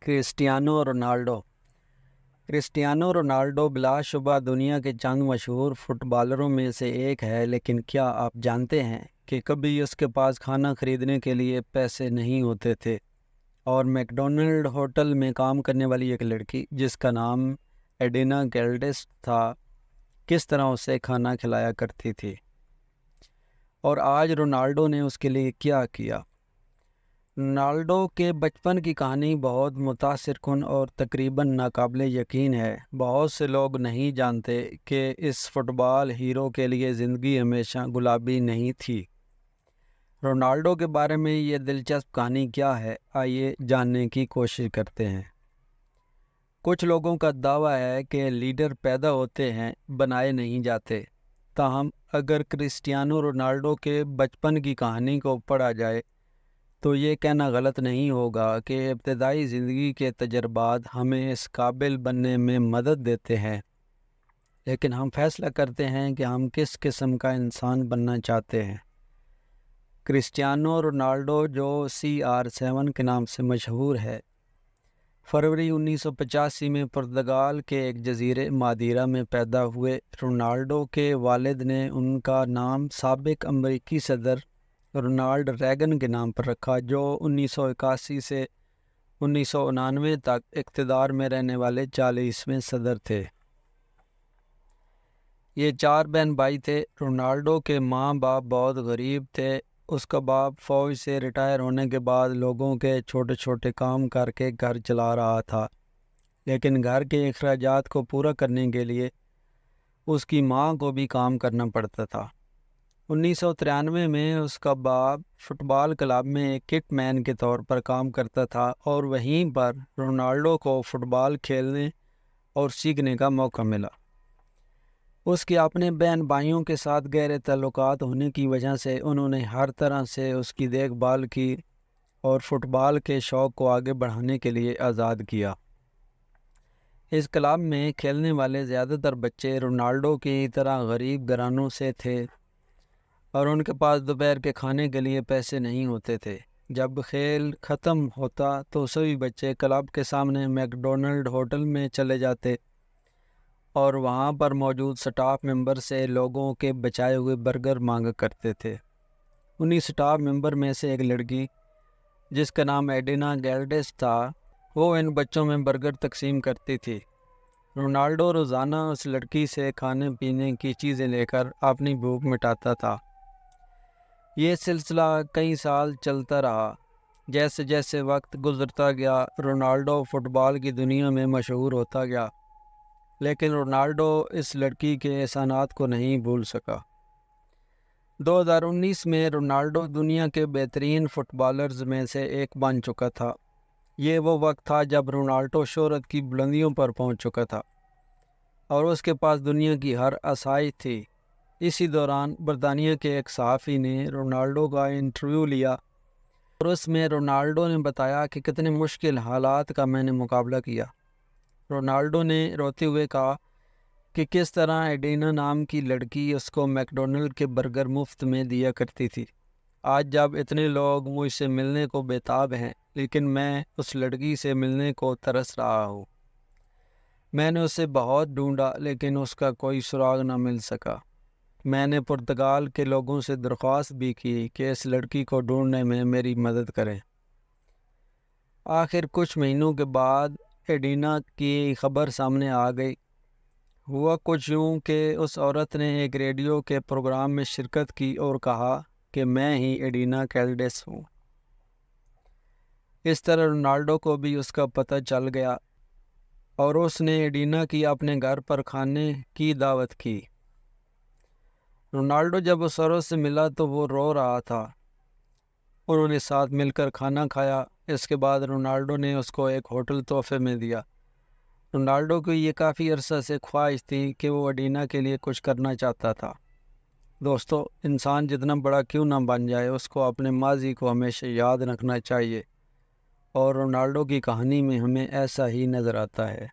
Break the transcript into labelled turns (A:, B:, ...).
A: Cristiano Ronaldo بلا شبہ دنیا کے چند مشہور فٹ بالروں میں سے ایک ہے، لیکن کیا آپ جانتے ہیں کہ کبھی اس کے پاس کھانا خریدنے کے لیے پیسے نہیں ہوتے تھے اور میکڈونلڈ ہوٹل میں کام کرنے والی ایک لڑکی جس کا نام ایڈینا گیلڈس تھا کس طرح اسے کھانا کھلایا کرتی تھی، اور آج رونالڈو نے اس کے لیے کیا کیا۔ رونالڈو کے بچپن کی کہانی بہت متاثر کن اور تقریباً ناقابل یقین ہے۔ بہت سے لوگ نہیں جانتے کہ اس فٹ بال ہیرو کے لیے زندگی ہمیشہ گلابی نہیں تھی۔ رونالڈو کے بارے میں یہ دلچسپ کہانی کیا ہے، آئیے جاننے کی کوشش کرتے ہیں۔ کچھ لوگوں کا دعویٰ ہے کہ لیڈر پیدا ہوتے ہیں، بنائے نہیں جاتے۔ تاہم اگر کرسٹیانو رونالڈو کے بچپن کی کہانی کو پڑھا جائے تو یہ کہنا غلط نہیں ہوگا کہ ابتدائی زندگی کے تجربات ہمیں اس قابل بننے میں مدد دیتے ہیں، لیکن ہم فیصلہ کرتے ہیں کہ ہم کس قسم کا انسان بننا چاہتے ہیں۔ کرسٹیانو رونالڈو، جو CR7 کے نام سے مشہور ہے، فروری 1985 میں پرتگال کے ایک جزیرے مادیرا میں پیدا ہوئے۔ رونالڈو کے والد نے ان کا نام سابق امریکی صدر رونالڈ ریگن کے نام پر رکھا، جو 1981 سے 1999 تک اقتدار میں رہنے والے 40ویں صدر تھے۔ یہ 4 بہن بھائی تھے۔ رونالڈو کے ماں باپ بہت غریب تھے۔ اس کا باپ فوج سے ریٹائر ہونے کے بعد لوگوں کے چھوٹے چھوٹے کام کر کے گھر چلا رہا تھا، لیکن گھر کے اخراجات کو پورا کرنے کے لیے اس کی ماں کو بھی کام کرنا پڑتا تھا۔ 1993 میں اس کا باپ فٹ بال کلب میں ایک کٹ مین کے طور پر کام کرتا تھا، اور وہیں پر رونالڈو کو فٹ بال کھیلنے اور سیکھنے کا موقع ملا۔ اس کے اپنے بہن بھائیوں کے ساتھ گہرے تعلقات ہونے کی وجہ سے انہوں نے ہر طرح سے اس کی دیکھ بھال کی اور فٹ بال کے شوق کو آگے بڑھانے کے لیے آزاد کیا۔ اس کلب میں کھیلنے والے زیادہ تر بچے رونالڈو کی طرح غریب گھرانوں سے تھے، اور ان کے پاس دوپہر کے کھانے کے لیے پیسے نہیں ہوتے تھے۔ جب کھیل ختم ہوتا تو سبھی بچے کلب کے سامنے میکڈونلڈ ہوٹل میں چلے جاتے اور وہاں پر موجود سٹاف ممبر سے لوگوں کے بچائے ہوئے برگر مانگا کرتے تھے۔ انہی سٹاف ممبر میں سے ایک لڑکی، جس کا نام ایڈینا گیلڈس تھا، وہ ان بچوں میں برگر تقسیم کرتی تھی۔ رونالڈو روزانہ اس لڑکی سے کھانے پینے کی چیزیں لے کر اپنی بھوک مٹاتا تھا۔ یہ سلسلہ کئی سال چلتا رہا۔ جیسے جیسے وقت گزرتا گیا، رونالڈو فٹ بال کی دنیا میں مشہور ہوتا گیا، لیکن رونالڈو اس لڑکی کے احسانات کو نہیں بھول سکا۔ 2019 میں رونالڈو دنیا کے بہترین فٹ بالرز میں سے ایک بن چکا تھا۔ یہ وہ وقت تھا جب رونالڈو شہرت کی بلندیوں پر پہنچ چکا تھا اور اس کے پاس دنیا کی ہر آسائش تھی۔ اسی دوران برطانیہ کے ایک صحافی نے رونالڈو کا انٹرویو لیا اور اس میں رونالڈو نے بتایا کہ کتنے مشکل حالات کا میں نے مقابلہ کیا۔ رونالڈو نے روتے ہوئے کہا کہ کس طرح ایڈینا نام کی لڑکی اس کو میکڈونلڈ کے برگر مفت میں دیا کرتی تھی۔ آج جب اتنے لوگ مجھ سے ملنے کو بےتاب ہیں، لیکن میں اس لڑکی سے ملنے کو ترس رہا ہوں۔ میں نے اسے بہت ڈھونڈا، لیکن اس کا کوئی سراغ نہ مل سکا۔ میں نے پرتگال کے لوگوں سے درخواست بھی کی کہ اس لڑکی کو ڈھونڈنے میں میری مدد کریں۔ آخر کچھ مہینوں کے بعد ایڈینا کی خبر سامنے آ گئی۔ ہوا کچھ یوں کہ اس عورت نے ایک ریڈیو کے پروگرام میں شرکت کی اور کہا کہ میں ہی ایڈینا گیلڈس ہوں۔ اس طرح رونالڈو کو بھی اس کا پتہ چل گیا اور اس نے ایڈینا کی اپنے گھر پر کھانے کی دعوت کی۔ رونالڈو جب اس عورت سے ملا تو وہ رو رہا تھا۔ انہوں نے ساتھ مل کر کھانا کھایا۔ اس کے بعد رونالڈو نے اس کو ایک ہوٹل تحفے میں دیا۔ رونالڈو کو یہ کافی عرصہ سے خواہش تھی کہ وہ ایڈینا کے لیے کچھ کرنا چاہتا تھا۔ دوستو، انسان جتنا بڑا کیوں نہ بن جائے، اس کو اپنے ماضی کو ہمیشہ یاد رکھنا چاہیے، اور رونالڈو کی کہانی میں ہمیں ایسا ہی نظر آتا ہے۔